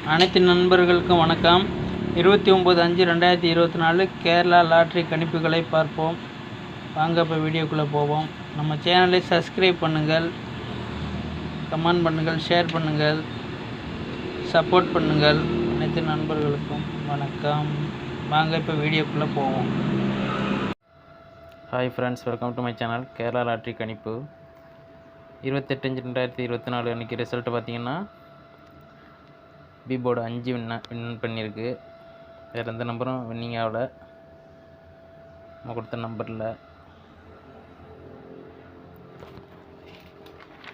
அனைத்து நண்பர்களுக்கும் வணக்கம். 29/5/2024 கேரளா லாட்ரி கணிப்புகளை பார்ப்போம். வாங்க இப்போ வீடியோக்குள்ளே போவோம். நம்ம சேனலை சப்ஸ்கிரைப் பண்ணுங்கள், கமெண்ட் பண்ணுங்கள், ஷேர் பண்ணுங்கள், சப்போர்ட் பண்ணுங்கள். அனைத்து நண்பர்களுக்கும் வணக்கம். வாங்க இப்போ வீடியோக்குள்ளே போவோம். Hi friends, welcome to my channel Kerala lottery கணிப்பு. 28/5/2024 அன்றைக்கி ரிசல்ட்டு பார்த்தீங்கன்னா பி போர்டு 5 வின் பண்ணியிருக்கு. வேறு எந்த நம்பரும் வின்னிங் ஆகலை. நம்ம கொடுத்த நம்பரில்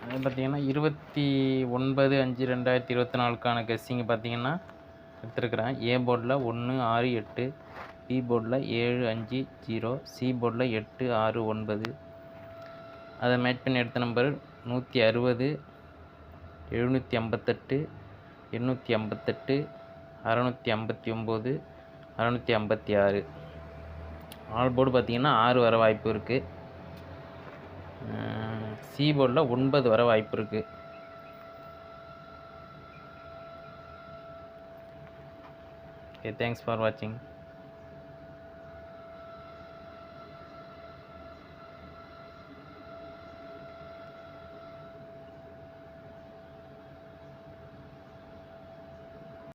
அது பார்த்திங்கன்னா 29/5/2024 கெஸ்ஸிங்கு பார்த்திங்கன்னா எடுத்துருக்குறேன். ஏ போர்டில் 1 6 8, பி போர்டில் 7 5 0, சி போர்டில் 8 6 9. அதை மேட்ச் பண்ணி எடுத்த நம்பர் 160, 758, 858, 659, 656. ஆல் போர்டு பார்த்திங்கன்னா 6 வர வாய்ப்பு இருக்குது. சி போர்டில் 9 வர வாய்ப்பு இருக்குது. ஓகே, தேங்க்ஸ் ஃபார் வாட்சிங்.